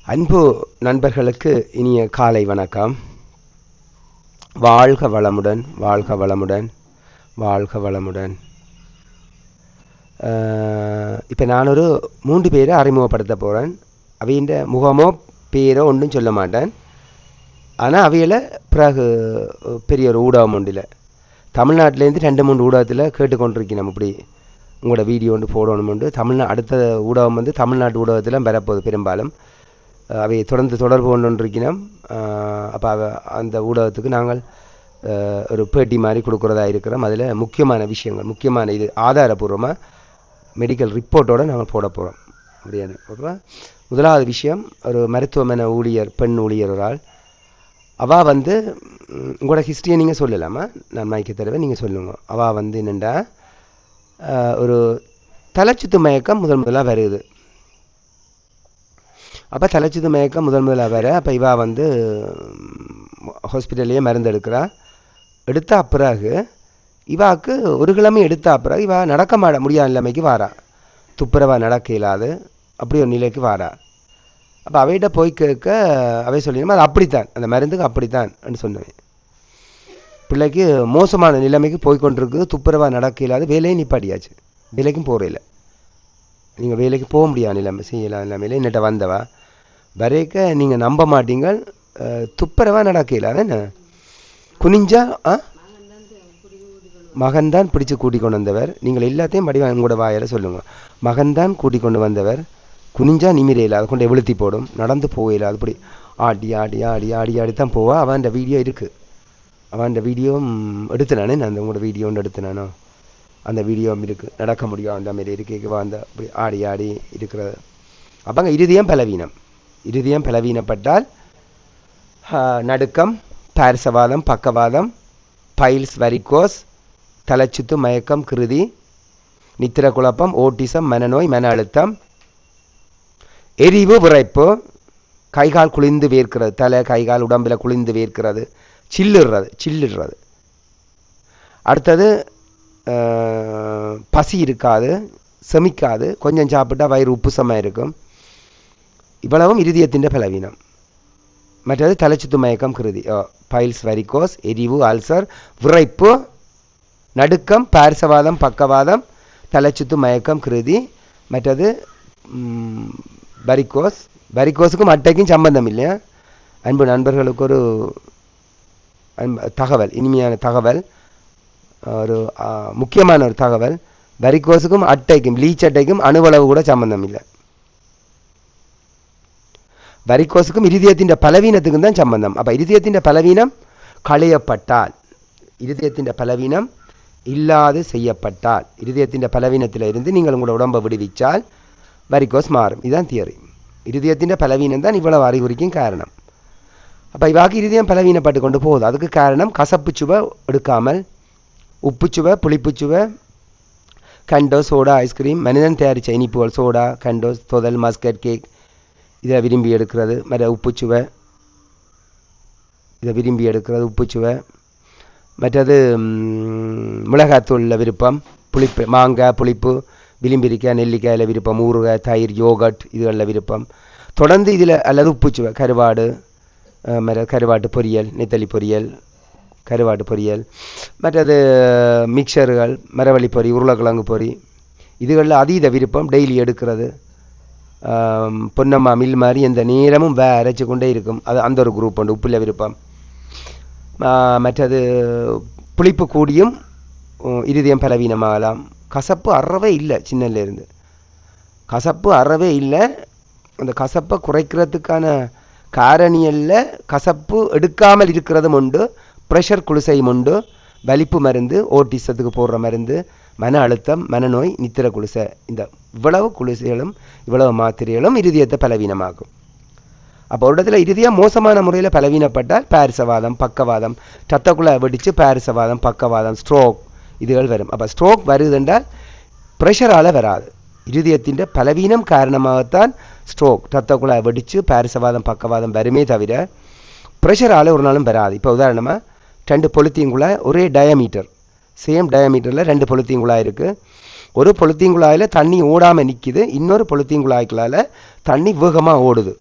அன்பு நண்பர்களுக்கு இனிய காலை வணக்கம். வாழ்க வளமுடன், வாழ்க வளமுடன், வாழ்க வளமுடன். இப்போ நான் ஒரு 3 பேரை அறிமுகப்படுத்த போகிறேன். அவையின் முகமோ பேரோ ஒன்றும் சொல்ல மாட்டேன். ஆனால் அவையில் பிறகு பெரிய ஒரு ஊடகம் ஒன்றில் தமிழ்நாட்டிலேருந்து 2-3 ஊடகத்தில் கேட்டுக்கொண்டிருக்கேன். நம்ம இப்படி உங்களோட வீடியோ ஒன்று போடணுமெண்டு அடுத்த ஊடகம் தமிழ்நாட்டு ஊடகத்தில் வரப்போகுது. பெரும்பாலும் அவை தொடர்பு கொண்டிருக்கிறோம். அப்போ அந்த ஊடகத்துக்கு நாங்கள் ஒரு பேட்டி மாதிரி கொடுக்குறதா இருக்கிறோம். அதில் முக்கியமான விஷயங்கள், முக்கியமான இது ஆதாரபூர்வமாக மெடிக்கல் ரிப்போர்ட்டோடு நாங்கள் போட போகிறோம். அப்படியான அப்போ முதலாவது விஷயம், ஒரு மருத்துவமனை ஊழியர், பெண் ஊழியர் ஒரு ஆள். அவள் உங்களோட ஹிஸ்ட்ரியை நீங்கள் சொல்லலாமா? நான் மைக்க தடவை நீங்கள் சொல்லுங்க. அவள் என்னென்னா ஒரு தலைச்சுத்து மயக்கம் முதலாக வருது. அப்போ தலைச்சுத்து மயக்கம் முதலாக வர, அப்போ இவா ஹாஸ்பிட்டல்லையே மருந்து எடுத்தா பிறகு இவாவுக்கு ஒரு கிழமை எடுத்தா பிறகு இவா நடக்க முடியாத நிலைமைக்கு வாரா. துப்புரவா நடக்க இல்லாது அப்படி ஒரு நிலைக்கு வாரா. அப்போ அவைகிட்ட போய் கேட்க அவை சொல்லிடுமா அது அப்படித்தான், அந்த மருந்துக்கு அப்படித்தான் சொன்னேன். பிள்ளைக்கு மோசமான நிலைமைக்கு போய்கொண்டிருக்குது, துப்புரவா நடக்க இல்லாது, வேலையும் நிப்பாடியாச்சு, வேலைக்கும் போகிறதில்ல. நீங்கள் வேலைக்கு போக முடியாத நிலைமை, செய்யலாம் நிலைமையில என்னட்ட வந்தவா வரைக்க நீங்கள் நம்ப மாட்டீங்க. துப்புரவா நடக்கல, என்ன குனிஞ்சா மகன்தான் பிடிச்சு கூட்டிக் கொண்டு வந்தவர். நீங்கள் எல்லாத்தையும் படிவா உங்களோட வாயில சொல்லுங்க. மகன்தான் கூட்டிக் கொண்டு வந்தவர். குனிஞ்சா நிமிரையில் அதை கொண்டு வெளுத்தி போடும், நடந்து போகல, அதுபடி ஆடி ஆடி ஆடி ஆடி ஆடி தான் போவா. அவன் வீடியோ இருக்குது, அவன் வீடியோவும் எடுத்து நானே, நான் உங்களோட வீடியோ ஒன்று எடுத்து நானோ, அந்த வீடியோவும் இருக்குது. நடக்க முடியும் அந்த மாரி இருக்கு, அப்படி ஆடி ஆடி இருக்கிறது. அப்போங்க இருதயம் பலவீனம். இருதயம் பலவீனப்பட்டால் நடுக்கம், பாரசவாதம், பக்கவாதம், பைல்ஸ், வரிகோஸ், தலைச்சுத்து மயக்கம், கிருதி, நித்திர குழப்பம், ஓட்டிசம், மனநோய், மன அழுத்தம், எரிவு, விரைப்பு, கைகால் குளிர்ந்து வேர்க்கிறது, தலை கைகால் உடம்பில் குளிர்ந்து வேர்க்கிறது, சில்லுறது. அடுத்தது பசி இருக்காது, செமிக்காது, கொஞ்சம் சாப்பிட்டா வயிறு உப்புசமாக இருக்கும். இவ்வளவும் இருதயத்தின் பலவீனம். மற்றது தலைச்சுத்து மயக்கம், கிருதி, பைல்ஸ், வரிகோஸ், எரிவு, அல்சர், விரைப்பு, நடுக்கம், பாரசவாதம், பக்கவாதம், தலைச்சுத்து மயக்கம், கிருதி. மற்றது வரிகோஸுக்கும் அட்டைக்கும் சம்பந்தம் இல்லையா? அன்பு நண்பர்களுக்கு ஒரு தகவல், இனிமையான தகவல், ஒரு முக்கியமான ஒரு தகவல். வரிகோஸுக்கும் அட்டைக்கும், லீச் அட்டைக்கும் அணுவளவு கூட சம்பந்தம் இல்லை. வரிகோஸுக்கும் இருதயத்தின் பலவீனத்துக்கும் தான் சம்பந்தம். அப்போ இருதயத்தின் பலவீனம் களையப்பட்டால், இருதயத்தின் பலவீனம் இல்லாது செய்யப்பட்டால், இருதயத்தின் பலவீனத்தில் இருந்து நீங்கள் உங்களோட உடம்பை விடுவிச்சால் வரிகோஸ் மாறும். இதுதான் தியரி. இருதயத்தின் பலவீனம் தான் இவ்வளவு அறிகுறிக்கும் காரணம். அப்போ இவாக்கு இருதயம் பலவீனப்பட்டு கொண்டு போகுது. அதுக்கு காரணம் கசப்பு சுவை எடுக்காமல், உப்புச்சுவை, புளிப்புச்சுவை, கண்டோஸ், சோடா, ஐஸ்கிரீம், மனிதன் தயாரித்த இனிப்புகள், சோடா, கண்டோஸ், தொதல், மஸ்கட் கேக், இதை விரும்பி எடுக்கிறது. உப்புச்சுவை, இதை விரும்பி எடுக்கிறது, உப்புச்சுவை. மற்றது மிளகாத்தூளில் விருப்பம், புளிப்பு, மாங்காய் புளிப்பு, விளிம்பிரிக்காய், நெல்லிக்காயில் விருப்பம், ஊறுகாய், தயிர், யோகட் இதுகளில் விருப்பம். தொடர்ந்து இதில் அல்லது உப்புச்சுவை, கருவாட்டு பொரியல், நெத்தலி பொரியல், கருவாட்டு பொரியல், மற்றது மிக்சர்கள், மரவள்ளி பொரி, உருளைக்கிழங்கு பொரி, இதுகளில் அதீத விருப்பம். டெய்லி எடுக்கிறது. பொன்னம்மா மில் மாதிரி எந்த நேரமும் அரைச்சி கொண்டே இருக்கும், அது அந்த ஒரு குரூப் உண்டு. உப்பில் விருப்பம். மற்றது புளிப்பு கூடியும் இருதயம் பலவீனமாகலாம். கசப்பு அறவே இல்லை, சின்னலேருந்து கசப்பு அறவே இல்லை. அந்த கசப்பை குறைக்கிறதுக்கான காரணியல்ல கசப்பு எடுக்காமல் இருக்கிறதும் உண்டு, ப்ரெஷர் குளிசையும் உண்டு, வலிப்பு மருந்து, ஓட்டிசத்துக்கு போடுற மருந்து, மன அழுத்தம், மனநோய், நித்திர குளிசை, இந்த இவ்வளவு குளிசைகளும் இவ்வளவு மாத்திரைகளும் இருதயத்தை பலவீனமாகும். அப்போ ஒரு இடத்துல இருதயம் மோசமான முறையில் பலவீனப்பட்டால் பாரசவாதம், பக்கவாதம், ரத்தக்குழாய் வெடித்து பாரசவாதம், பக்கவாதம், ஸ்ட்ரோக் இதுகள் வரும். அப்போ ஸ்ட்ரோக் வருதுன்றால் ப்ரெஷரால் வராது, இருதயத்தின் பலவீனம் காரணமாகத்தான் ஸ்ட்ரோக், ரத்தக்குழாய் வெடித்து பாரசவாதம், பக்கவாதம் வருமே தவிர ப்ரெஷரால் ஒரு நாளும் வராது. இப்போ உதாரணமாக 2 பொலித்தீன் குழாய், ஒரே டயமீட்டர், சேம் டயமீட்டரில் 2 பொலித்தீன் குழாய் இருக்குது. ஒரு பொலித்தீன் குழாயில் தண்ணி ஓடாமல் நிற்கிது, இன்னொரு பொலித்தீன் குழாய்க்குள்ளால் தண்ணி வேகமாக ஓடுது.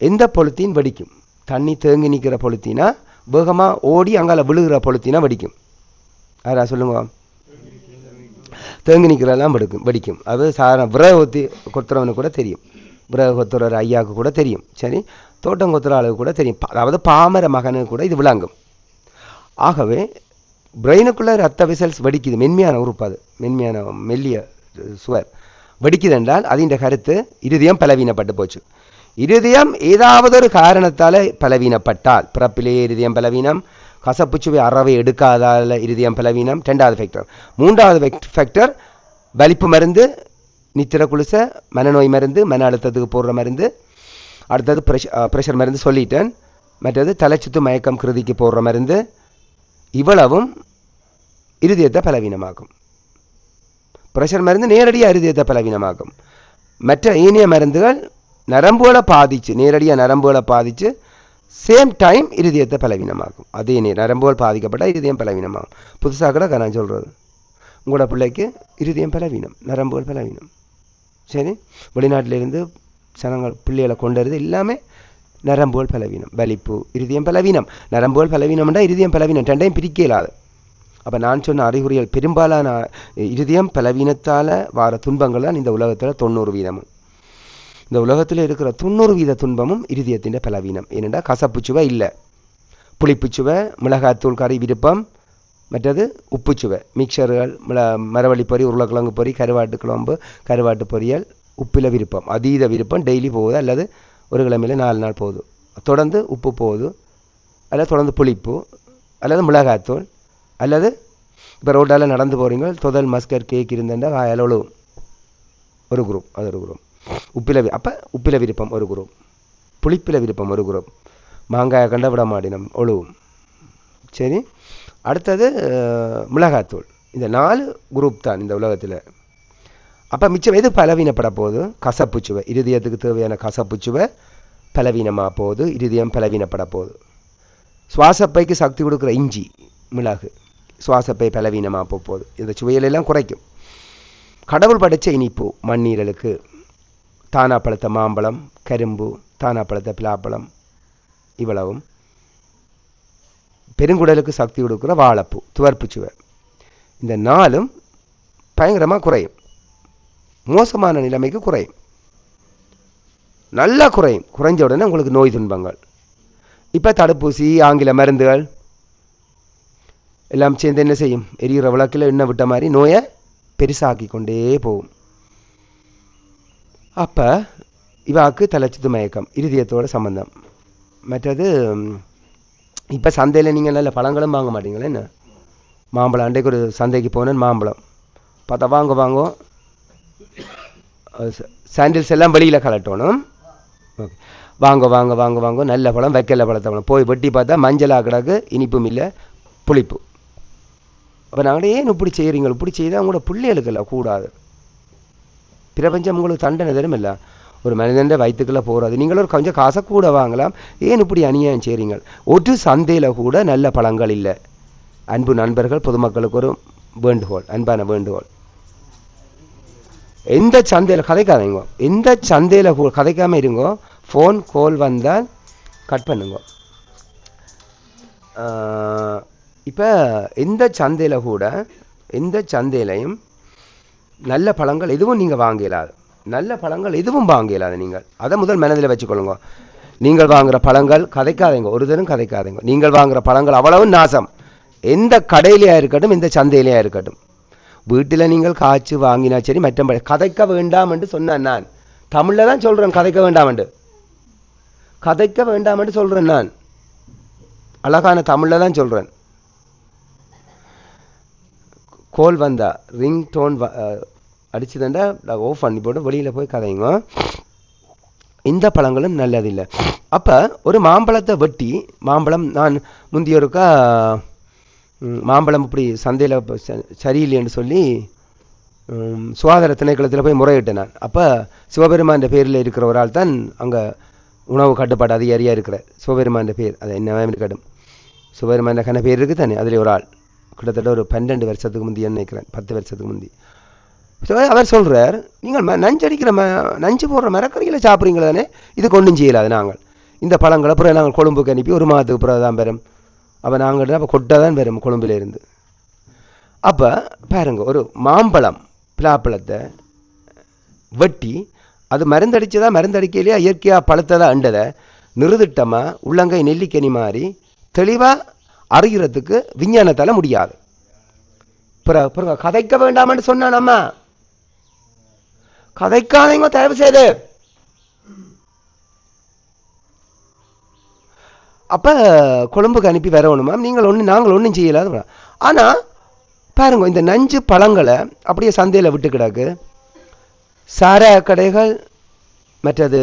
எந்த பொலித்தீன் வெடிக்கும்? தண்ணி தேங்கி நிற்கிற பொலித்தீனா, வேகமாக ஓடி அங்கால விழுகிற பொலித்தீனா வெடிக்கும்? யாரா சொல்லுங்க. தேங்கி நிற்கிறதெல்லாம் வெடிக்கும். அது சாதாரண விறகு கொத்தி கொத்துறவனுக்கு கூட தெரியும், விறகு கொத்துற ஐயாவுக்கு கூட தெரியும். சரி, தோட்டம் கொத்துற அளவுக்கு கூட தெரியும். அதாவது பாமர மகனுக்கு கூட இது விளங்கும். ஆகவே பிரெயினுக்குள்ளே ரத்த வெசல்ஸ் வெடிக்குது, மென்மையான உறுப்பு, அது மென்மையான மெல்லிய சுவர் வெடிக்குது என்றால் அதின் கருத்து இருதயம் பலவீனப்பட்டு போச்சு. இருதயம் ஏதாவது ஒரு காரணத்தால் பலவீனப்பட்டால், பிறப்பிலேயே இருதயம் பலவீனம், கசப்புச்சுவை அறவை எடுக்காதால இருதயம் பலவீனம், 2வது ஃபேக்டர். 3வது ஃபேக்டர் வலிப்பு மருந்து, நித்திர குளிச, மனநோய் மருந்து, மன அழுத்தத்துக்கு போடுற மருந்து, அடுத்தது ப்ரெஷர் மருந்து சொல்லிட்டேன், மற்றது தலைச்சுத்து மயக்கம் கிருதிக்கு போடுற மருந்து, இவ்வளவும் இருதயத்தை பலவீனமாக்கும். ப்ரெஷர் மருந்து நேரடியாக இருதயத்தை பலவீனமாக்கும். மற்ற ஏனைய மருந்துகள் நரம்புகளை பாதிச்சு, நேரடியாக நரம்புகளை பாதிச்சு சேம் டைம் இருதயத்தை பலவீனமாக்கும். அதே நரம்புகள் பாதிக்கப்பட்டால் இருதயம் பலவீனமாகும். புதுசாக கூட நான் சொல்கிறது, உங்களோட பிள்ளைக்கு இருதயம் பலவீனம், நரம்புகள் பலவீனம். சரி, வெளிநாட்டிலிருந்து ஜனங்கள் பிள்ளைகளை கொண்டு வருது எல்லாமே நரம்புகள் பலவீனம், வலிப்பு, இருதயம் பலவீனம். நரம்புகள் பலவீனம்னா இருதயம் பலவீனம், 2டையும் பிரிக்க இயலாது. அப்போ நான் சொன்ன அறிகுறிகள் பெரும்பாலான இருதயம் பலவீனத்தால் வர துன்பங்கள் தான் இந்த உலகத்தில் 90%. இந்த உலகத்தில் இருக்கிற 90% துன்பமும் இருதயத்தின் பலவீனம். ஏனென்றா கசப்புச்சுவை இல்லை, புளிப்புச்சுவை, மிளகாத்தூள், கறி விருப்பம், மற்றது உப்புச்சுவை, மிக்சர்கள், மரவள்ளி பொரி, உருளைக்கிழங்கு பொரி, கருவாட்டு குழம்பு, கருவாட்டு பொரியல், உப்பில் விருப்பம், அதீத விருப்பம், டெய்லி போகுது, அல்லது ஒரு கிழமையில் 4 நாள் போகுது, தொடர்ந்து உப்பு போகுது, அல்லது தொடர்ந்து புளிப்பு, அல்லது மிளகாத்தூள், அல்லது இப்போ ரோட்டால் நடந்து போகிறீங்க, தொதல் மஸ்கர் கேக் இருந்தேன்டா வாயால் ஒரு குரூப், அது ஒரு குரூப். அப்போ உப்பில் விருப்பம் ஒரு குரூப், புளிப்பில் விருப்பம் ஒரு குரூப், மாங்காயை கண்ட விட மாட்டினம் ஒழுவும். சரி, அடுத்தது மிளகாத்தூள். இந்த 4 குரூப் தான் இந்த உலகத்தில். அப்போ மிச்சம் எது பலவீனப்பட போகுது? கசப்புச்சுவை. இருதயத்துக்கு தேவையான கசப்புச்சுவை பலவீனமாக போகுது, இருதயம் பலவீனப்பட போகுது. சுவாசப்பைக்கு சக்தி கொடுக்குற இஞ்சி, மிளகு சுவாசப்பை பலவீனமாக போகுது, இந்த சுவையிலெல்லாம் குறைக்கும். கடவுள் படைச்ச இனிப்பு மண்ணீரலுக்கு தானா பழுத்த மாம்பழம், கரும்பு, தானா பழுத்த பிலாப்பழம், இவ்வளவும். பெருங்குடலுக்கு சக்தி கொடுக்குற வாழைப்பூ, துவர்ப்பு சுவை, இந்த 4ம் பயங்கரமாக குறையும். மோசமான நிலைமைக்கு குறையும், நல்லா குறையும். குறைஞ்ச உடனே உங்களுக்கு நோய் துன்பங்கள். இப்போ தடுப்பூசி, ஆங்கில மருந்துகள் எல்லாம் சேர்ந்து என்ன செய்யும்? எரிகிற விளக்கில் எண்ணெய் விட்ட மாதிரி நோயை பெருசாக்கி கொண்டே போகும். அப்போ இவாக்கு தலைச்சுத்து மயக்கம், இருதயத்தோட சம்பந்தம். மற்றது இப்போ சந்தையில் நீங்கள் நல்ல பழங்களும் வாங்க மாட்டீங்களே என்ன? மாம்பழம், அன்றைக்கு ஒரு சந்தைக்கு போனேன், மாம்பழம் பார்த்தா வாங்க சாண்டில்ஸ் எல்லாம் வெளியில் கலட்டணும். ஓகே, வாங்க நல்ல பழம், வைக்கல பழத்தை பழம் போய் வெட்டி பார்த்தா மஞ்சளாக கிடக்கு, இனிப்பும் இல்லை, புளிப்பு. அப்போ நாங்களே ஏன் இப்படி செய்கிறீங்க? இப்படி செய்தால் உங்களோட பிள்ளைகளுக்கு கூடாது. பிரபஞ்சம் உங்களுக்கு தண்டனை தரும் இல்லை, ஒரு மனிதன் வயிற்றுக்குள்ளே போகிறது. நீங்களும் கொஞ்சம் காசை கூட வாங்கலாம், ஏன் இப்படி அநியாயம் செய்கிறீங்க? ஒரு சந்தையில் கூட நல்ல பழங்கள் இல்லை. அன்பு நண்பர்கள், பொதுமக்களுக்கு ஒரு வேண்டுகோள், அன்பான வேண்டுகோள், எந்த சந்தையில் கதைக்காதீங்க, எந்த சந்தையில் கதைக்காமல் இருங்கோ. ஃபோன் கால் வந்தால் கட் பண்ணுங்க. இப்போ எந்த சந்தையில் கூட, எந்த சந்தையிலையும் நல்ல பழங்கள் எதுவும் நீங்கள் வாங்க இயலாது, நல்ல பழங்கள் எதுவும் வாங்க இயலாது. நீங்கள் அதை முதல் மனதில் வச்சுக்கொள்ளுங்க. நீங்கள் வாங்குகிற பழங்கள் கதைக்காதீங்க, ஒரு தரம் கதைக்காதீங்க. நீங்கள் வாங்குகிற பழங்கள் அவ்வளவு நாசம், எந்த கடையிலையாக இருக்கட்டும், எந்த சந்தையிலையாக இருக்கட்டும். வீட்டில் நீங்கள் காய்ச்சி வாங்கினா சரி, மற்ற கதைக்க வேண்டாம் என்று சொன்னேன் நான். தமிழில் தான் சொல்கிறேன், கதைக்க வேண்டாம் என்று சொல்கிறேன் நான். அழகான தமிழில் தான் சொல்கிறேன். கோல் வந்தா ரிங் டோன் அடிச்சுதாண்டா ஆஃப் பண்ணி போட்டு வெளியில் போய் கதைங்க. இந்த பழங்களும் நல்லதில்லை. அப்போ ஒரு மாம்பழத்தை வெட்டி, மாம்பழம் நான் முந்தியோருக்கா மாம்பழம் இப்படி சந்தையில் சரியில்லைன்னு சொல்லி சுகாதார திணைக்களத்தில் போய் முறையிட்டேன் நான். அப்போ சிவபெருமான் பேரில் இருக்கிற ஒரு ஆள் தான் அங்கே உணவு கட்டுப்பாடு அதிகாரியாக இருக்கிற சிவபெருமான் பேர், அது என்ன இருக்கட்டும், சிவபெருமான் கன பேர் இருக்குது தானே, அதில் ஒரு ஆள் கிட்டத்தட்ட ஒரு 12 வருஷத்துக்கு முந்தி நினைக்கிறேன், 10 வருஷத்துக்கு முந்தி. அவர் சொல்கிறார், நீங்கள் நஞ்சு போடுற மரக்கறிகளை சாப்பிட்றீங்களே தானே, இதுக்கு ஒன்றும் செய்யலாது நாங்கள். இந்த பழங்களை அப்புறம் நாங்கள் கொழும்புக்கு அனுப்பி 1 மாதத்துக்கு பிறகு தான் பெறும். அப்போ நாங்கள் அப்போ கொட்டை தான் வரும் கொழும்புலேருந்து. அப்போ பாருங்க, ஒரு மாம்பழம் பிலாப்பழத்தை வெட்டி அது மருந்தடிச்சதா மருந்தடிக்கையிலேயே இயற்கையாக பழுத்ததா அண்டதை நிறுதிட்டமாக உள்ளங்கை நெல்லிக்கனி மாதிரி தெளிவாக அறிகிறதுக்கு விஞ்ஞானத்தால் முடியாது. பிறகு கதைக்க வேண்டாம்னு சொன்னான் அம்மா, கதைக்காதீங்க தயவு செய்து. அப்போ கொழும்புக்கு அனுப்பி வரணுமா, நாங்கள் ஒன்றும் செய்யலாது. ஆனால் பாருங்க, இந்த நஞ்சு பழங்களை அப்படியே சந்தையில் விட்டு கிடக்கு. சாராய கடைகள், மற்றது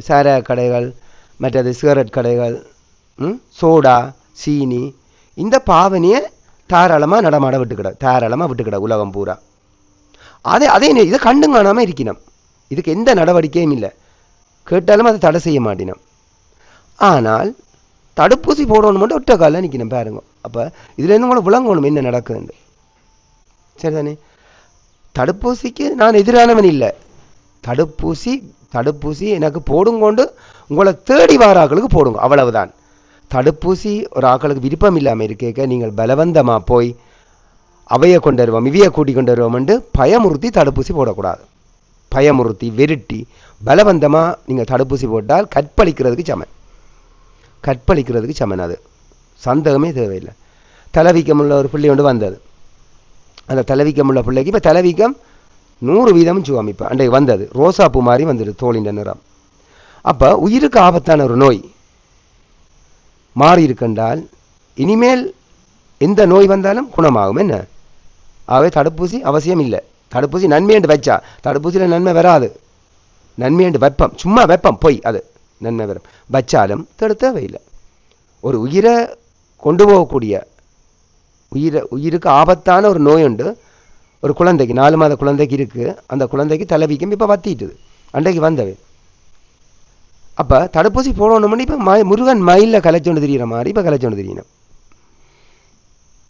சாராய கடைகள், மற்றது சிகரெட் கடைகள், சோடா, சீனி, இந்த பாவனையை தாராளமாக நடமாட விட்டுக்கிட உலகம் பூரா. அதே இதை கண்டு காணாமல் இருக்கணும். இதுக்கு எந்த நடவடிக்கையும் இல்லை. கேட்டாலும் அதை தடை செய்ய மாட்டினோம். ஆனால் தடுப்பூசி போடணும் மட்டும் ஒற்ற காலில் நிற்கணும் பாருங்க. அப்போ இதுலேருந்து கூட விளங்கணும் என்ன நடக்குதுன்னு. சரிதானே? தடுப்பூசிக்கு நான் எதிரானவன் இல்லை. தடுப்பூசி எனக்கு போடுங்கொண்டு உங்களை தேடி வார ஆக்களுக்கு போடுங்க, அவ்வளவுதான். தடுப்பூசி ஒரு ஆக்களுக்கு விருப்பம் இல்லாமல் இருக்க நீங்கள் பலவந்தமாக போய் அவையை கொண்டு வருவோம் இவையை கூட்டி கொண்டு வருவோம்ட்டு பயமுறுத்தி தடுப்பூசி போடக்கூடாது. பயமுறுத்தி வெருட்டி பலவந்தமாக நீங்கள் தடுப்பூசி போட்டால் கற்பழிக்கிறதுக்கு சமன். அது சந்தேகமே தேவையில்லை. தலைவீக்கமுள்ள ஒரு பிள்ளை ஒன்று வந்தது. அந்த தலைவீக்கமுள்ள பிள்ளைக்கு இப்போ தலைவீக்கம் 100% சுவாமி இப்போ அன்றைக்கு வந்தது. ரோசாப்பூ மாதிரி வந்துடுது தோளின் நிறம். அப்போ உயிருக்கு ஆபத்தான ஒரு நோய் மாறி இருக்கின்றால் இனிமேல் எந்த நோய் வந்தாலும் குணமாகும். என்ன ஆகவே தடுப்பூசி அவசியம் இல்லை. தடுப்பூசி நன்மையண்டு வச்சா தடுப்பூசியில் நன்மை வராது. நன்மையண்டு வெப்பம், சும்மா வெப்பம் போய் அது நன்மை வரும். வச்சாலும் தேவையில்லை. ஒரு உயிரை கொண்டு போகக்கூடிய உயிருக்கு ஆபத்தான ஒரு நோய் உண்டு. ஒரு குழந்தைக்கு 4 மாத குழந்தைக்கு இருக்குது. அந்த குழந்தைக்கு தலைவீக்கம் இப்போ வத்திட்டுது, அன்றைக்கு வந்தவை. அப்போ தடுப்பூசி போடணும்னு இப்போ முருகன் மயிலில் கலைச்சொண்டு தெரிகிற மாதிரி இப்போ கலைச்சொண்டு தெரியணும்.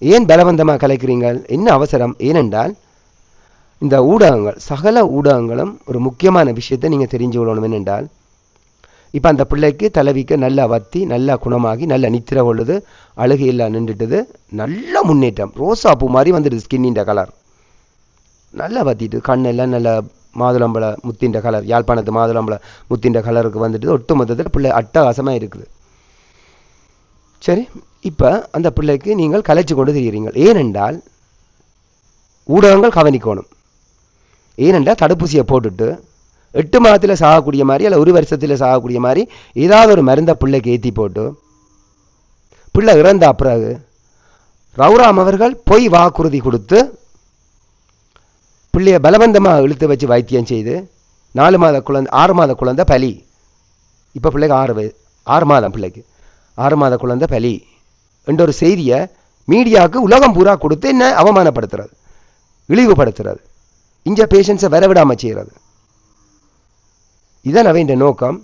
ஏன் பலவந்தமாக கலைக்கிறீங்க? என்ன அவசரம்? ஏனென்றால் இந்த ஊடகங்கள், சகல ஊடகங்களும் ஒரு முக்கியமான விஷயத்தை நீங்கள் தெரிஞ்சு கொள்ளணும். என்னென்றால் இப்போ அந்த பிள்ளைக்கு தலைவிக்க நல்லா வத்தி நல்லா குணமாகி நல்ல நித்திர கொள்ளுது, அழுகையெல்லாம் நின்றுட்டுது, நல்ல முன்னேற்றம். ரோசா பூ மாதிரி வந்துடுது. ஸ்கின்னின் கலர் நல்லா வத்திட்டு, கண்ணெல்லாம் நல்ல மாதுளம்பழ முத்தின்ற கலர், யாழ்ப்பாணத்து மாதுளம்பழ முத்தின்ற கலருக்கு வந்துட்டு ஒட்டு மொத்தத்தில் பிள்ளை அட்டகாசமாக இருக்குது. சரி, இப்போ அந்த பிள்ளைக்கு நீங்கள் கலைச்சு கொண்டு தெரியுறீங்க. ஏனென்றால் ஊடகங்கள் கவனிக்கணும். ஏனென்றால் தடுப்பூசியை போட்டுட்டு 8 மாதத்தில் சாகக்கூடிய மாதிரி அல்ல 1 வருஷத்தில் சாகக்கூடிய மாதிரி ஏதாவது ஒரு மருந்தை பிள்ளைக்கு ஏற்றி போட்டு பிள்ளை இறந்த பிறகு ரவுராம் அவர்கள் பொய் வாக்குறுதி கொடுத்து பிள்ளைய பலவந்தமாக இழுத்து வச்சு வைத்தியம் செய்து 4 மாத குழந்தை 6 மாத குழந்தை பலி. இப்போ பிள்ளைக்கு 6 மாதம், பிள்ளைக்கு 6 மாத குழந்தை பலி என்ற ஒரு செய்தியை மீடியாவுக்கு உலகம் பூரா கொடுத்து என்ன அவமானப்படுத்துறது, இழிவுபடுத்துறது, இஞ்ச பேஷண்ட்ஸை வரவிடாமல் செய்கிறது. இதான் அவன் நோக்கம்.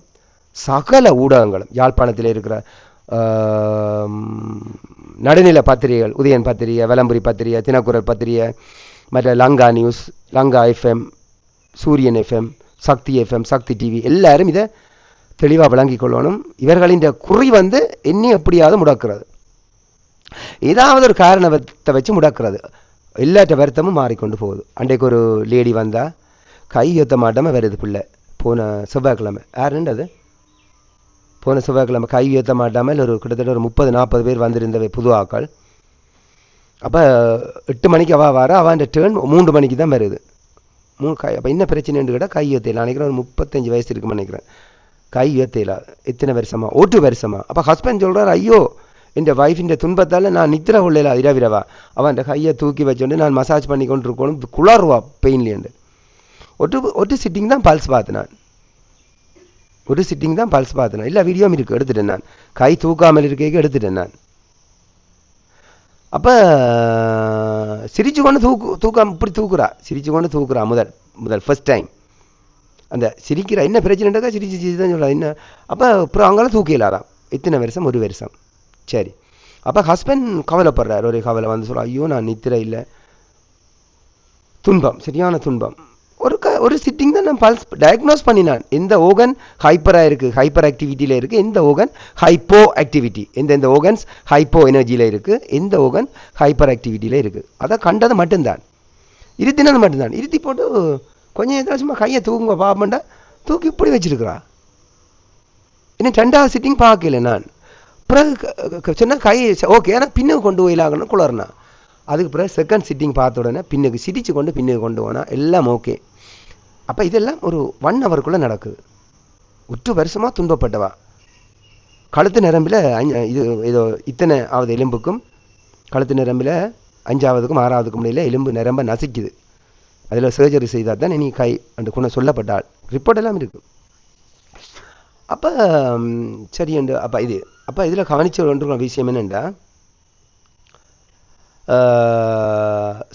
சகல ஊடகங்களும் யாழ்ப்பாணத்தில் இருக்கிற நடுநில பத்திரிகைகள், உதயன் பத்திரிகை, வலம்புரி பத்திரிகை, தினக்குரல் பத்திரிகை, மற்ற லங்கா நியூஸ், லங்கா எஃப்எம், சூரியன் எஃப்எம், சக்தி எஃப்எம், சக்தி டிவி, எல்லாரும் இதை தெளிவாக விளங்கி கொள்ளணும். இவர்களின் குறி என்னை எப்படியாவது முடக்கிறது, ஏதாவது ஒரு காரணத்தை வச்சு முடக்கிறது. எல்லாற்ற வருத்தமும் மாறிக்கொண்டு போகுது. அன்றைக்கு ஒரு லேடி வந்தால் கை ஏற்ற மாட்டாமல் வருது பிள்ளை. போன செவ்வாய்க்கிழமை யாருன்றது, போன செவ்வாய்க்கிழமை கை ஏற்ற மாட்டாமல் கிட்டத்தட்ட ஒரு 30-40 பேர் வந்திருந்தவை புது ஆக்கள். அப்போ 8 மணிக்கு அவன் டேர்ன் 3 மணிக்கு தான் வருது. அப்போ என்ன பிரச்சனைன்னு கேட்டால் கை ஏற்றலாம். நினைக்கிறேன் ஒரு 35 வயசு இருக்குன்னு நினைக்கிறேன். கை ஏற்றலாம். எத்தனை வருஷமா? 1 வருஷமா? அப்போ ஹஸ்பண்ட் சொல்கிறார், ஐயோ என் வைஃபின் துன்பத்தால் நான் நித்திர கொள்ளல இரவிரவா. அவன் கையை தூக்கி வச்சோண்டு நான் மசாஜ் பண்ணி கொண்டு இருக்கணும், குளருவா பெயின்லேண்டு. ஒரு சிட்டிங் தான் பல்ஸ் பார்த்தேன். இல்லை வீடியோவும் இருக்குது, எடுத்துட்டேன் நான். கை தூக்காமல் இருக்க எடுத்துட்டேன் நான். அப்போ சிரிச்சு கொண்டு தூக்காம இப்படி சிரிச்சு கொண்டு தூக்குறா. முதல் ஃபர்ஸ்ட் டைம் அந்த சிரிக்கிறா. என்ன பிரச்சனைட்டாக்கா சிரிச்சு தான் சொல்கிறா. என்ன அப்போ அப்புறம் அவங்களாம் தூக்கிடலாராம். எத்தனை வருஷம்? 1 வருஷம். சரி, அப்போ ஹஸ்பண்ட் கவலைப்படுறார். ஒரு கவலை சொல்கிறா, ஐயோ நான் நித்திர இல்லை, துன்பம், சரியான துன்பம். ஒரு சிட்டிங் தான் நான் பல்ஸ் டயக்னோஸ் பண்ணினான். எந்த ஓகன் ஹைப்பராக இருக்குது, ஹைப்பர் ஆக்டிவிட்டியில் இருக்குது, எந்த ஓகன் ஹைப்போ ஆக்டிவிட்டி, எந்தெந்த ஓகன்ஸ் ஹைப்போ எனர்ஜியில் இருக்குது, எந்த ஓகன் ஹைப்பர் ஆக்டிவிட்டியில் இருக்குது, அதை கண்டது மட்டும்தான், இருத்தினது மட்டும்தான். இருத்தி போட்டு கொஞ்சம் எதாவது சும்மா கையை தூங்க பாப்பண்டா தூக்கி இப்படி வச்சிருக்கிறா. இன்னும் 2வது சிட்டிங் பார்க்கல நான். பிறகு சொன்னால் கை ஓகே, ஆனால் பின்னுக்கு கொண்டு போயிலாகணும் குளர்னா. அதுக்கு பிறகு செகண்ட் சிட்டிங் பார்த்த உடனே பின்னுக்கு சிரிச்சு கொண்டு பின்னுக்கு கொண்டு போனால் எல்லாம் ஓகே. அப்போ இதெல்லாம் ஒரு 1 ஹவருக்குள்ளே நடக்குது. 8 வருஷமாக துன்பப்பட்டவா. கழுத்து நரம்பில் இது ஏதோ இத்தனை ஆவது எலும்புக்கும் கழுத்து நரம்பில் 5ஆவதுக்கும் 6ஆவதுக்கும் இடையில் எலும்பு நரம்ப நசிக்குது. அதில் சர்ஜரி செய்தால் தான் இனி கை அந்த குணம் சொல்லப்பட்டால் ரிப்போர்ட் எல்லாம் இருக்குது. அப்போ சரி என்று அப்போ இதில் கவனிச்ச ஒன்று விஷயம் என்னென்னா,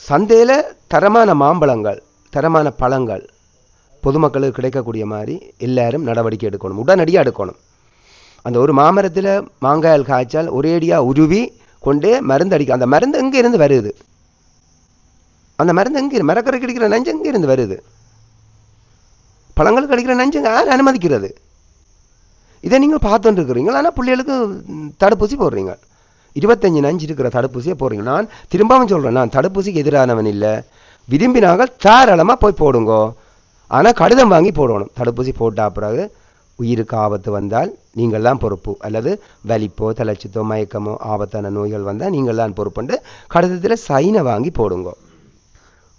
சந்தையில் தரமான மாம்பழங்கள், தரமான பழங்கள் பொதுமக்களுக்கு கிடைக்கக்கூடிய மாதிரி எல்லாரும் நடவடிக்கை எடுக்கணும், உடனடியாக எடுக்கணும். அந்த ஒரு மாமரத்தில் மாங்காயால் காய்ச்சால் ஒரேடியாக உருவி கொண்டே மருந்து அடிக்க, அந்த மருந்து எங்கே இருந்து வருது, அந்த மருந்து எங்கே மரக்கரை கிடைக்கிற நஞ்சு எங்கே இருந்து வருது, பழங்களுக்கு கிடைக்கிற நஞ்சு யார் அனுமதிக்கிறது? இதை நீங்கள் பார்த்துட்டு இருக்கிறீங்க. ஆனால் பிள்ளைகளுக்கு தடுப்பூசி போடுறீங்க, 25 நஞ்சு இருக்கிற தடுப்பூசியை போடுறீங்க. நான் திரும்பவும் சொல்கிறேன், நான் தடுப்பூசிக்கு எதிரானவன் இல்லை. விரும்பினாங்க தாராளமாக போய் போடுங்கோ, ஆனால் கடிதம் வாங்கி போடணும். தடுப்பூசி போட்டா பிறகு உயிருக்கு ஆபத்து வந்தால் நீங்கள் தான் பொறுப்பு, அல்லது வலிப்போ தலைச்சித்தோ மயக்கமோ ஆபத்தான நோய்கள் வந்தால் நீங்கள் தான் பொறுப்புண்டு கடிதத்தில் சைனை வாங்கி போடுங்கோ.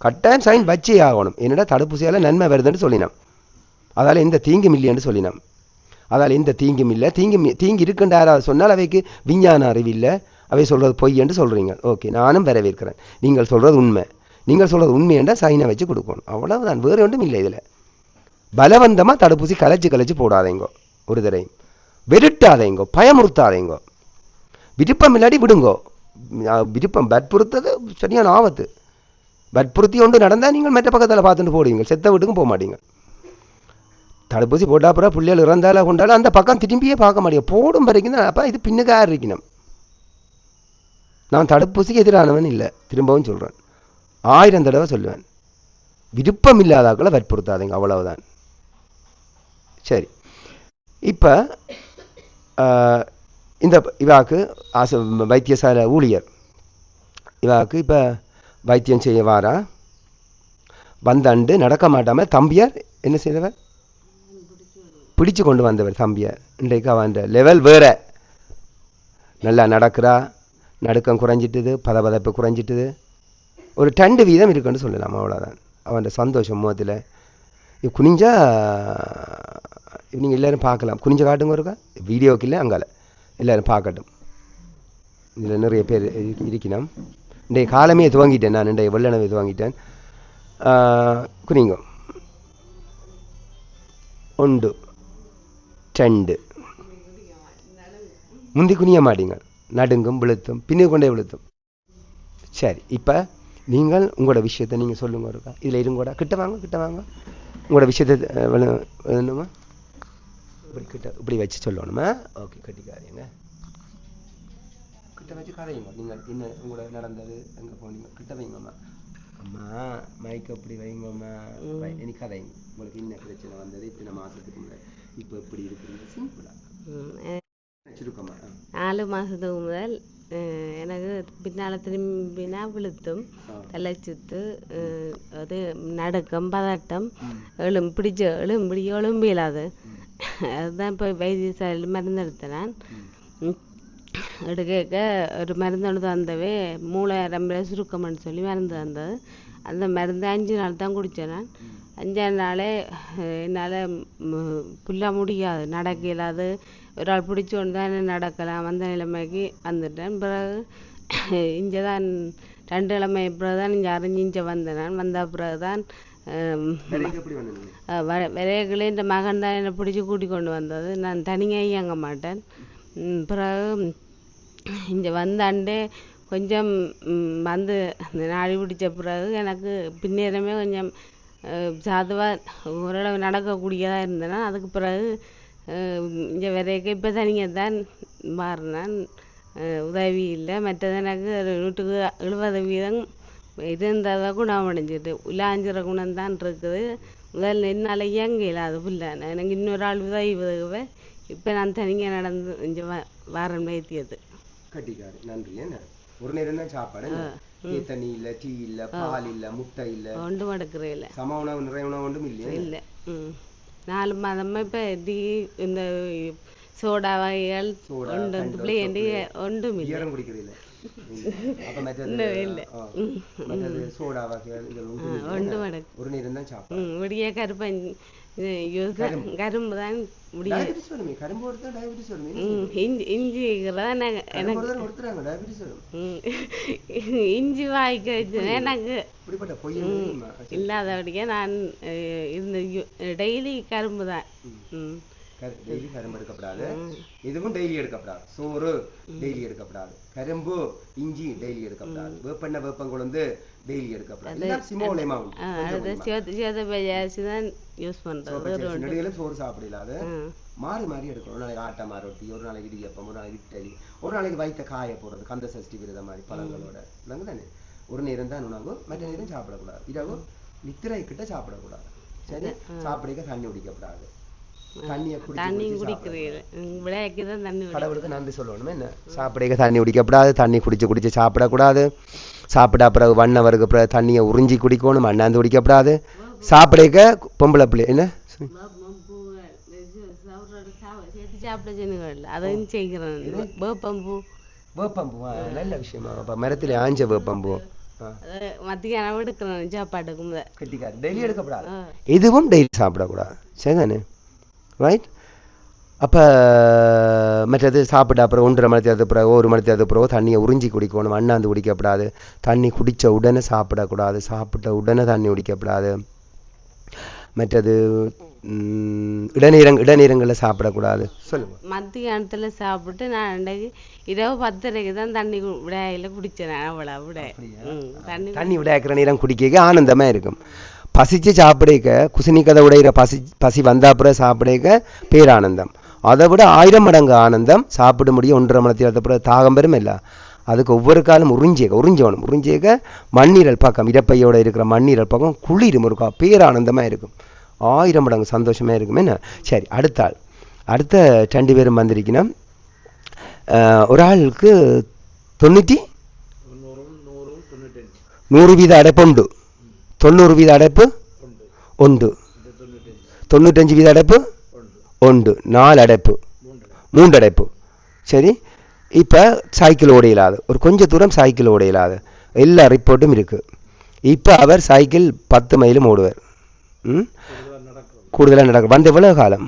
கட்டாயம் சைன் வச்சே ஆகணும். என்னடா தடுப்பூசியால் நன்மை வருதுன்னு சொல்லினோம், அதால் எந்த தீங்கும் இல்லைன்னு சொல்லினோம். அதால் எந்த தீங்கும் இல்லை, தீங்கு இருக்குன்ற யாராவது சொன்னால் அவைக்கு விஞ்ஞான அறிவில்லை, அவை சொல்கிறது பொய் என்று சொல்கிறீங்க. ஓகே, நானும் வரவேற்கிறேன். நீங்கள் சொல்கிறது உண்மை, நீங்கள் சொல்கிறது உண்மை என்றால் சைனை வச்சு கொடுக்கணும், அவ்வளவுதான். வேறு ஒன்றும் இல்லை. இதில் பலவந்தமாக தடுப்பூசி கலைச்சி போடாதேங்கோ, ஒரு தரையும் வெறுட்டாதேங்கோ, பயமுறுத்தாதேங்கோ. விருப்பம் இல்லாடி விடுங்கோ. விருப்பம் வற்புறுத்தது சரியான ஆபத்து. வற்புறுத்தி ஒன்று நடந்தால் நீங்கள் மற்ற பக்கத்தில் பார்த்துட்டு போடுவீங்க, செத்த வீட்டுக்கும் போக மாட்டீங்க. தடுப்பூசி போட்டா அப்புறம் பிள்ளைகள் இறந்தால கொண்டாலும் அந்த பக்கம் திரும்பியே பார்க்க மாட்டேங்க, போடும் வரைக்கும் தான். அப்போ இது பின்னுக்காக இருக்கணும். நான் தடுப்பூசிக்கு எதிரானவன் இல்லை, திரும்பவும் சொல்கிறேன், 1000 தடவை சொல்லுவேன். விருப்பம் இல்லாதாக்களை வற்புறுத்தாதீங்க, அவ்வளவுதான். சரி, இப்போ இந்த இவாக்கு வைத்தியசாலை ஊழியர் இவாக்கு இப்போ வைத்தியம் செய்ய வாரா, வந்தாண்டு நடக்க மாட்டாமல் தம்பியார் என்ன செய்தவர், பிடிச்சு கொண்டு வந்தவர் தம்பியார். இன்றைக்கு அவன் லெவல் வேறு, நல்லா நடக்கிறா, நடுக்கம் குறைஞ்சிட்டுது, பதப்பதப்பு குறைஞ்சிட்டுது, ஒரு 2 வீதம் இருக்குன்னு சொல்லலாம், அவ்வளோதான். அவன் சந்தோஷம் முகத்தில். குனிஞ்சா நீங்கள் எல்லோரும் பார்க்கலாம், குனிஞ்ச காட்டுங்க இருக்கா, வீடியோக்கு இல்லை அங்கால எல்லோரும் பார்க்கட்டும். இதில் நிறைய பேர் இருக்கணும். இன்றைய காலமே துவங்கிட்டேன் நான், இன்றைய வெள்ளனவே துவங்கிட்டேன். குனிங்க, 1 2 முந்தி குனிய மாட்டீங்க, நடுங்கும் விழுத்தும் பின்னுக்கு கொண்டே விழுத்தும். சரி, இப்போ நீங்கள் உங்களோட விஷயத்தை நீங்கள் சொல்லுங்க இருக்கா, இதில் இருங்கூட, கிட்ட வாங்க உங்களோட விஷயத்தை வேணுமா, இப்படி வச்சு சொல்லணுமா? ஓகே, கட்டிக்காதீங்க, கிட்ட வச்சு கதையுங்க. நீங்கள் என்ன உங்களோட நடந்தது, எங்கே போனீங்க, கிட்ட வைங்கம்மா. அம்மா மைக் அப்படி வைங்கம்மா, இனி கதைங்க. உங்களுக்கு என்ன பிரச்சனை வந்தது, இத்தனை மாதத்துக்கு முன்னாடி, இப்போ எப்படி இருக்குறது, சிம்பிளாக சுருக்கமா. 4 மாதத்துக்கு முதல் எனக்கு பின்னால் திரும்பினா விழுத்தும், தலைச்சுத்து, அது நடுக்கம், பதட்டம், எலும்பி இல்லாது. அதுதான் இப்போ வைத்தியசாலையில் மருந்து எடுத்தேன் நான். எடுக்க ஒரு மருந்து ஒன்று தந்தவே, மூளை நரம்பில் சுருக்கம்னு சொல்லி மருந்து தந்தது. அந்த மருந்து 5 நாள் தான் குடித்தேன் நான். 5ஆம் நாளே என்னால் புல்ல முடியாது, நடக்க இல்லாது, ஒரு ஆள் பிடிச்சோன்னு தான் நடக்கலாம், அந்த நிலைமைக்கு வந்துட்டேன். பிறகு இங்கே தான் 2 கிழமை பிறகு தான் இங்கே அறிஞ்சு வந்தேன் நான். வந்த பிறகு தான் விரைகளே இந்த மகன் தான் என்னை பிடிச்சி கூட்டி கொண்டு வந்தது. நான் தனியாக இயங்க மாட்டேன். பிறகு இங்கே வந்தாண்டே கொஞ்சம் வந்து அந்த நாடி பிடிச்ச பிறகு எனக்கு பின்னேறமே கொஞ்சம் சாதுவாக ஓரளவு நடக்கக்கூடியதாக இருந்தேன்னா. அதுக்கு பிறகு இங்கே வரைக்கும் இப்போ தனியாக தான் மாறினேன், உதவி இல்லை. மற்றது எனக்கு 170% இருந்ததை குணமடைஞ்சிட்டு உலாஞ்சிற குணம் தான் இருக்குது. முதல்ல என்னால் இயங்க இல்லாத புல்லான எனக்கு இன்னொரு ஆள் உதவி இப்போ நான் தனியாக நடந்து இங்கே வாரம் வைத்தியது. கட்டிக்காரு நன்றி. என்ன ஒரு நேரம் தான் சாப்பாடு, தண்ணி இல்லை, டீ இல்லை, பால் இல்லை, முட்டை இல்லை, ஒன்றும் எடுக்கிறே இல்லை, சம உணவு நிறைய உணவு ஒன்றும் இல்லையா? இல்லை. 4 மாதமா இப்போ டீ இந்த சோடா வகைகள் ஒன்றும் இல்லை. குடிக்கிறீங்க ஒரு நேரம் தான் சாப்பாடு. விடிய கரும்பு தான் இஞ்சி வாய்க்க வச்சு எனக்கு இல்லாதபடியே நான் டெய்லி கரும்பு தான். டெய்லி கரும்பு எடுக்கப்படாது, இதுவும் டெய்லி எடுக்கப்படாது. சோறு டெய்லி எடுக்கப்படாது, கரும்பு இஞ்சி டெய்லி எடுக்கப்படாது, வேப்பெண்ணெய் வேப்பங்குழந்து டெய்லி எடுக்கப்படாது. சோறு சாப்பிடலாது, மாறி மாறி எடுக்கணும். ஒரு நாளைக்கு ஆட்டை மாறு ரொட்டி, ஒரு நாளைக்கு இடியப்பம், ஒரு நாளைக்கு இட்டலி, ஒரு நாளைக்கு வைத்த காய போடுறது, கந்த சஷ்டி விரதம் மாதிரி பழங்களோட தானே. ஒரு நேரம் தான் உணவு, மற்ற நேரம் சாப்பிடக்கூடாது. இரவு நித்திரை கிட்ட சாப்பிடக்கூடாது. சரி, சாப்பிட தண்ணி குடிக்கப்படாது. கடவுளுக்கு நன்றி சொல்லணும். என்ன சாப்பிட தண்ணி குடிக்கப்படாது, தண்ணி குடிச்சு சாப்பிடக்கூடாது. சாப்பிட்டா பிறகு 1 ஹவருக்கு பிறகு தண்ணியை உறிஞ்சி குடிக்கணும், அண்ணாந்து குடிக்கப்படாது. சாப்பிட பொம்பளை பிள்ளை என்ன நல்ல விஷயமா மரத்துல ஆஞ்ச வேப்பம்பூ மத்தியானம் எடுக்கணும் சாப்பாட்டுக்கு கட்டிக்காரு டெய்லி எடுக்கப்படாது, இதுவும் டெய்லி சாப்பிடக்கூடாது. சரிதானே? ரைட். அப்போ மற்றது சாப்பிட்ட அப்புறம் 1.5 மணி நேரத்துக்கு பிறகு 1 மணி நேரத்துக்கு பிறகு தண்ணியை உறிஞ்சி குடிக்கணும், அண்ணாந்து குடிக்கப்படாது. தண்ணி குடித்த உடனே சாப்பிடக்கூடாது, சாப்பிட்ட உடனே தண்ணி குடிக்கப்படாது. மற்றது இடைநீரங்களில் சாப்பிடக்கூடாது. சொல்லுங்க. மத்தியானத்தில் சாப்பிட்டு நான் அன்றைக்கு இரவு 10:30 தான் தண்ணி விடாயில குடித்தேன். அவ்வளோ தண்ணி விடாய்க்கிற நேரம் குடிக்க ஆனந்தமாக இருக்கும். பசிச்சு சாப்பிடக்க குசினி கதை உடையிற பசி வந்தா அப்புறம் சாப்பிடக்க பேரானந்தம். அதை விட 1000 மடங்கு ஆனந்தம் சாப்பிட முடியும் 1.5 மணி நேரத்துக்கு அப்புறம் தாகம் பெரும் இல்லை. அதுக்கு ஒவ்வொரு காலம் உறிஞ்சேக்க மண்ணீரல் பக்கம், இடப்பையோட இருக்கிற மண்ணீரல் பக்கம் குளிரும் இருக்கா, பேரானந்தமாக இருக்கும், 1000 மடங்கு சந்தோஷமாக இருக்கும். என்ன சரி, அடுத்த 2 பேரும் வந்திருக்கணும். ஒரு ஆளுக்கு 100% அடைப்பு உண்டு, 90% அடைப்பு உண்டு, 95% அடைப்பு உண்டு, 4 அடைப்பு 3 அடைப்பு. சரி, இப்போ சைக்கிள் ஓடையிலாது, ஒரு கொஞ்சம் தூரம் சைக்கிள் ஓடையிலாது, எல்லா ரிப்போர்ட்டும் இருக்குது. இப்போ அவர் சைக்கிள் 10 மைலும் ஓடுவார். கூடுதலாக நடக்கும். வந்து எவ்வளவு காலம்?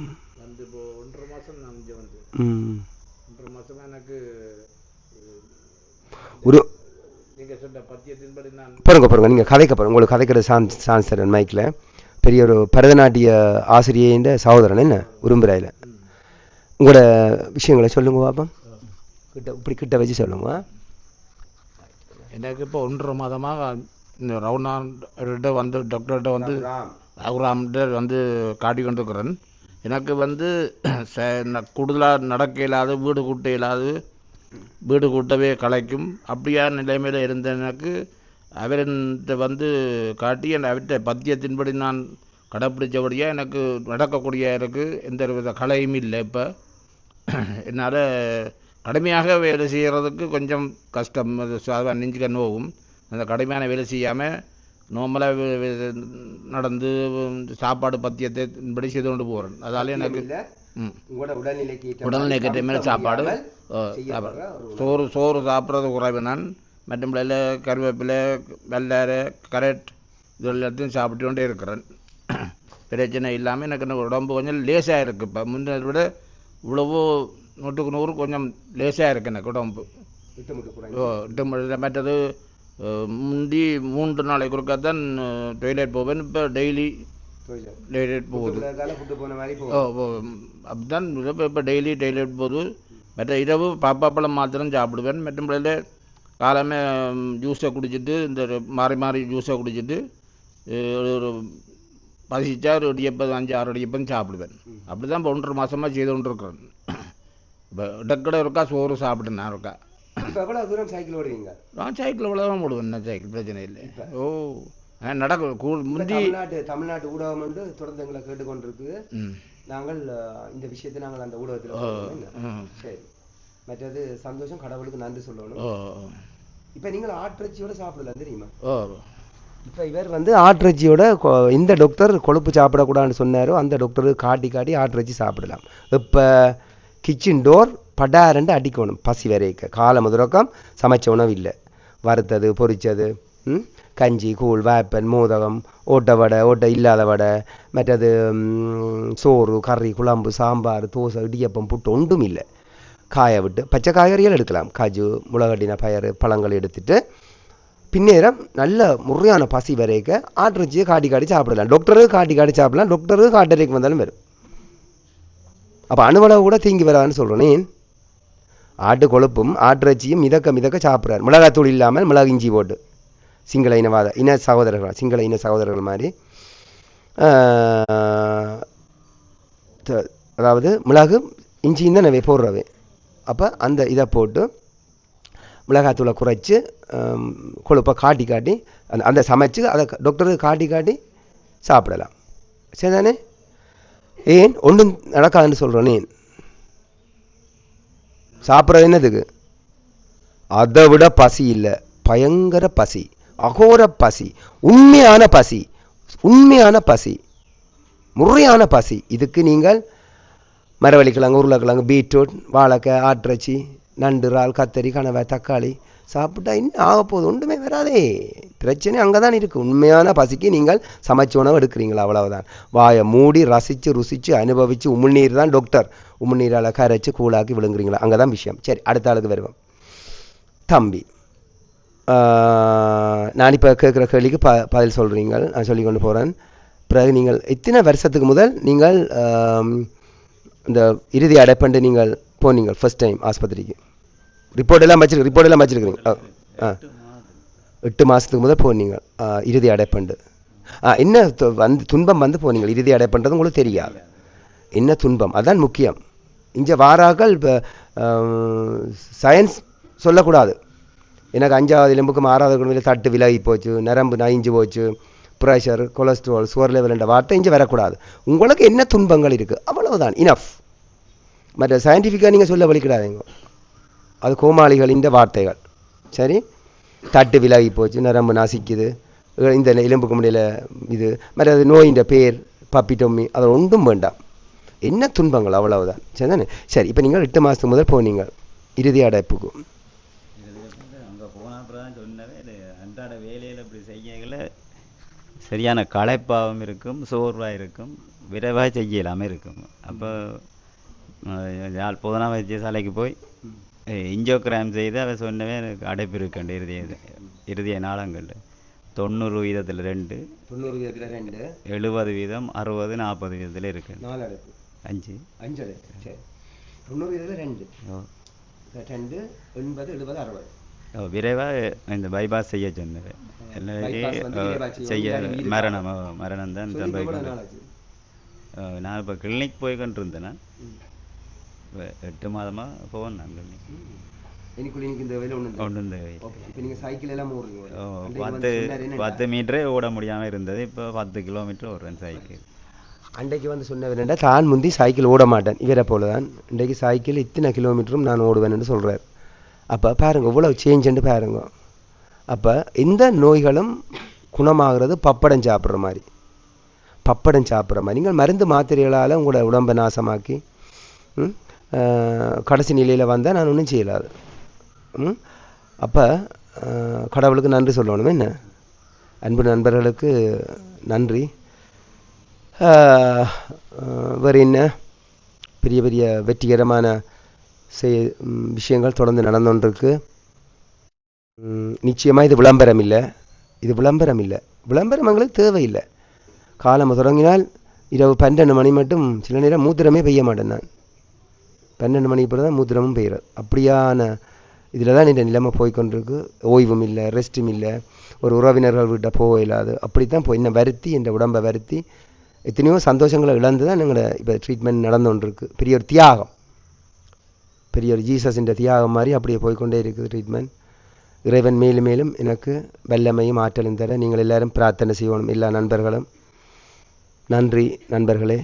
ஒரு பாருங்க நீங்கள் கதைக்க பாருங்க, உங்களுக்கு கதைக்கிற சான்ஸ் தரேன் மைக்கில். பெரிய ஒரு பரதநாட்டிய ஆசிரியையின் சகோதரன் என்ன விரும்புகிறாயில, உங்களோட விஷயங்களை சொல்லுங்க பாப்போம். இப்படி கிட்ட வச்சு சொல்லுங்க. எனக்கு இப்போ 1.5 மாதமாக இந்த ரவுண்டார்கிட்ட வந்து டாக்டர்கிட்ட வந்து அவுராம்கிட்ட வந்து காட்டி கொண்டிருக்கிறேன். எனக்கு வந்து கூடுதலாக நடக்க இயலாது, வீடு கூட்ட இயலாது, வீடு கூட்டவே கலைக்கும். அப்படியான நிலைமையில் இருந்த எனக்கு அவர்கிட்ட வந்து காட்டி அவர்கிட்ட பத்தியத்தின்படி நான் கடைப்பிடிச்சபடியாக எனக்கு நடக்கக்கூடிய இருக்குது. எந்த வித கலையும் இல்லை. இப்போ என்னால் கடுமையாக வேலை செய்கிறதுக்கு கொஞ்சம் கஷ்டம், நெஞ்சுக்க நோகும். அந்த கடுமையான வேலை செய்யாமல் நார்மலாக நடந்து சாப்பாடு பத்தியத்தின்படி செய்து கொண்டு போகிறேன். அதால் எனக்கு உடல்நிலைக்கு டைமில் சாப்பாடு சோறு சாப்பிட்றது குறைவு. நான் மற்றபடியில் கருவேப்பிலை, வெள்ளரை, கரெக்ட் இது எல்லாத்தையும் சாப்பிட்டு கொண்டே இருக்கிறேன். பிரச்சனை இல்லாமல் எனக்கு உடம்பு கொஞ்சம் லேசாக இருக்குது. இப்போ முன்னதை விட இவ்வளவோ 100க்கு 100 கொஞ்சம் லேசாக இருக்குது எனக்கு உடம்பு. மற்றது முந்தி 3 நாளைக்கு ஒருக்காத்தான் டொய்லெட் போவேன். இப்போ டெய்லி டொய்லெட் போகுது. அப்படிதான் இப்போ டெய்லி டொய்லெட் போகுது. மற்ற இரவு பாப்பாப்பழம் மாத்திரம் சாப்பிடுவேன். மற்றபடியில் காலமே ஜூஸை குடிச்சிட்டு இந்த மாறி ஜூஸை குடிச்சிட்டு ஒரு பசிச்சா ஒரு இடியப்பம் 5-6 இடியப்பம் சாப்பிடுவேன். அப்படி தான் இப்போ 1.5 மாதமாக செய்து கொண்டு இருக்கிறேன். இப்போ இடக்கடை இருக்கா சோறு சாப்பிட்டேன். நான் இருக்கா இப்போ எவ்வளோ தூரம் சைக்கிள் ஓடுவீங்க? நான் சைக்கிள் இவ்வளோதான் போடுவேன், என்ன சைக்கிள் பிரச்சனை இல்லை. ஓ நடக்க முந்தி தமிழ்நாட்டு ஊடகம் வந்து தொடர்ந்து எங்களை கேட்டுக்கொண்டிருக்கு. நாங்கள் இந்த விஷயத்தை நாங்கள் அந்த ஊடகத்தில் சரி. மற்றது சந்தோஷம், கடவுளுக்கு நன்றி சொல்லணும். இப்போ நீங்கள் ஆட்டிறைச்சியோட சாப்பிடலாம் தெரியுமா? இப்போ இவர் வந்து ஆட்டிறைச்சியோட இந்த டாக்டர் கொழுப்பு சாப்பிடக்கூடாதுன்னு சொன்னாரோ அந்த டாக்டருக்கு காட்டி காட்டி ஆட்டிறைச்சி சாப்பிடலாம். இப்போ கிச்சன் டோர் படாரண்டு அடிக்கணும் பசி வரைக்க. காலை முதலக்கம் சமைச்ச உணவு இல்லை, வறுத்தது பொரிச்சது, கஞ்சி கூழ் வேப்பன் மோதகம் ஓட்டை இல்லாத வடை, மற்றது சோறு கறி குழம்பு சாம்பார் தோசை இடியப்பம் புட்டு ஒன்றும் இல்லை. காய விட்டு பச்சை காய்கறிகள் எடுக்கலாம், காஜு முளகட்டின பயறு பழங்கள் எடுத்துட்டு பின்னேரம் நல்ல முறையான பசி வரைக்க ஆட்டிறைச்சியை காட்டி காட்டி சாப்பிடலாம். டாக்டருக்கு காட்டி காட்டி சாப்பிடலாம், டாக்டருக்கு காட்டறைக்கு வந்தாலும் வரும். அப்போ அணுவளவு கூட தீங்கி வராதுன்னு சொல்கிறேன். ஆட்டு கொழுப்பும் ஆட்டிறைச்சியும் மிதக்க சாப்பிட்றாரு. மிளகாத்தூள் இல்லாமல் மிளகு இஞ்சி போட்டு சிங்கள இன சகோதரர்கள் மாதிரி, அதாவது மிளகு இஞ்சியும் தான் நம்ம போடுறவே. அப்போ அந்த இதை போட்டு மிளகாத்தூளை குறைச்சி கொழுப்பை காட்டி காட்டி அந்த சமைச்சு அதை டாக்டருக்கு காட்டி காட்டி சாப்பிடலாம். சரிதானே? ஏன் ஒன்றும் நடக்காதுன்னு சொல்கிறேன். ஏன் சாப்பிட்றது என்னதுக்கு? அதை விட பசி இல்லை, பயங்கர பசி, அகோர பசி, உண்மையான பசி, முறையான பசி. இதுக்கு நீங்கள் மரவள்ளிக்கிழங்கு உருளைக்கிழங்கு பீட்ரூட் வாழைக்காய் ஆட்டிறைச்சி நண்டு இறால் கத்தரி கனவாய் தக்காளி சாப்பிட்டா இன்னும் ஆக போகுது, ஒன்றுமே வராதே. பிரச்சனை அங்கே தான் இருக்குது. உண்மையான பசிக்கு நீங்கள் சமைச்ச உணவு எடுக்கிறீங்களா, அவ்வளவுதான். வாயை மூடி ரசித்து ருசித்து அனுபவித்து உமிழ்நீர் தான் டாக்டர், உமிழ்நீரால் கரைச்சி கூழாக்கி விழுங்குறீங்களா, அங்கே தான் விஷயம். சரி, அடுத்த ஆளுக்கு வருவோம். தம்பி, நான் இப்போ கேட்குற கேள்விக்கு பதில் சொல்கிறீங்க, நான் சொல்லி கொண்டு போகிறேன். பிறகு நீங்கள் எத்தனை வருஷத்துக்கு முதல் நீங்கள் இந்த இறுதி அடைப்பண்டு நீங்கள் போனீங்க ஃபர்ஸ்ட் டைம் ஆஸ்பத்திரிக்கு? ரிப்போர்ட் எல்லாம் வச்சிருக்கிறீங்க? 8 மாதத்துக்கு முதல் போனீங்க இறுதி அடைப்பண்டு. என்ன துன்பம் வந்து போனீங்க இறுதி அடைப்பண்றது உங்களுக்கு தெரியாது. என்ன துன்பம், அதான் முக்கியம். இங்கே வாராக்கள் சயின்ஸ் சொல்லக்கூடாது. எனக்கு 5வது எலும்புக்கு 6வது குழந்தையில் தட்டு விலகி போச்சு, நரம்பு நைஞ்சு போச்சு, ப்ரெஷர் கொலஸ்ட்ரால் சுகர் லெவல் என்ற வார்த்தை இங்கே வரக்கூடாது. உங்களுக்கு என்ன துன்பங்கள் இருக்குது அவ்வளவுதான், இனஃப். மற்ற சயின்டிஃபிக்காக நீங்கள் சொல்ல வலிக்கிடாதீங்க, அது கோமாளிகளின் வார்த்தைகள். சரி, தட்டு விலகி போச்சு, நரம்பு நசிக்குது, இந்த எலும்புக்கு முடியல, இது மற்றது நோயின் பேர் பப்பிட்டொம்மி, அதை ஒன்றும் வேண்டாம். என்ன துன்பங்கள் அவ்வளவுதான். சரி தானே? சரி, இப்போ நீங்கள் 8 மாதத்துக்கு முதல் போனீங்க இறுதி அடைப்புக்கு. அங்கே போன அப்புறம் தான் சொன்னவே அன்றாட வேலையில் இப்படி செய்யல சரியான களைப்பாகவும் இருக்கும், சோர்வாக இருக்கும், விரைவாக செய்யலாமல் இருக்கும். அப்போ யாழ் போதனா வைத்தியசாலைக்கு போய் இன்ஜியோகிராம் செய்து அதை சொன்னவே எனக்கு அடைப்பு இருக்கண்டு இறுதிய நாளங்கள் 90 வீதத்தில் 2, 70 வீதம் 60 40 வீதத்தில் இருக்கு. 5 விரைவாக இந்த பைபாஸ் செய்ய சொன்னது. செய்ய மரணம் தான் சம்பவிக்கும். நான் இப்போ கிளினிக் போய்கொண்டு இருந்தேன்னா 8 மாதமாக போவேன் நான் கிளினிக். 10 மீட்டரே ஓட முடியாமல் இருந்தது, இப்போ 10 கிலோமீட்டர் ஓடுறேன் சைக்கிள். அன்றைக்கு வந்து சொன்னவர்னா தான் முந்தி சைக்கிள் ஓட மாட்டேன், இவரை போல தான் இன்றைக்கு சைக்கிள் இத்தனை கிலோமீட்டரும் நான் ஓடுவேன்னு சொல்கிறார். அப்போ பாருங்க இவ்வளோ சேஞ்சுன்னு பாருங்க. அப்போ எந்த நோய்களும் குணமாகிறது பப்படம் சாப்பிட்ற மாதிரி, நீங்கள் மருந்து மாத்திரைகளால் உங்களோட உடம்பை நாசமாக்கி கடைசி நிலையில் வந்தால் நான் ஒன்றும் செய்யலாது. அப்போ கடவுளுக்கு நன்றி சொல்லணும். என்ன அன்பு நண்பர்களுக்கு நன்றி. வேறு என்ன பெரிய பெரிய வெற்றிகரமான விஷயங்கள் தொடர்ந்து நடந்துருக்கு. நிச்சயமாக இது விளம்பரம் இல்லை, விளம்பரம் எங்களுக்கு தேவையில்லை. காலம் தொடங்கினால் இரவு 12 மணி மட்டும் சில நேரம் மூத்திரமே பெய்ய மாட்டேன். நான் 12 மணிக்கு பிறகு தான் மூத்திரமும் பெய்கிறது. அப்படியான இதில் தான் இந்த நிலைமை போய்கொண்டிருக்கு. ஓய்வும் இல்லை, ரெஸ்ட்டும் இல்லை, ஒரு உறவினர்கள் வீட்டை போக இல்லாது அப்படித்தான் என்னை வருத்தி, என் உடம்பை வருத்தி எத்தனையோ சந்தோஷங்களை இழந்து தான் எங்களோட இப்போ ட்ரீட்மெண்ட் நடந்து கொண்டிருக்கு. பெரிய ஒரு தியாகம், பெரிய ஒரு ஜீசஸின் தியாகம் மாதிரி அப்படியே போய்க்கொண்டே இருக்குது ட்ரீட்மெண்ட். இறைவன் மேலும் மேலும் எனக்கு வல்லமையும் ஆற்றலும் தர நீங்கள் எல்லாரும் பிரார்த்தனை செய்யணும் எல்லா நண்பர்களும். நன்றி நண்பர்களே.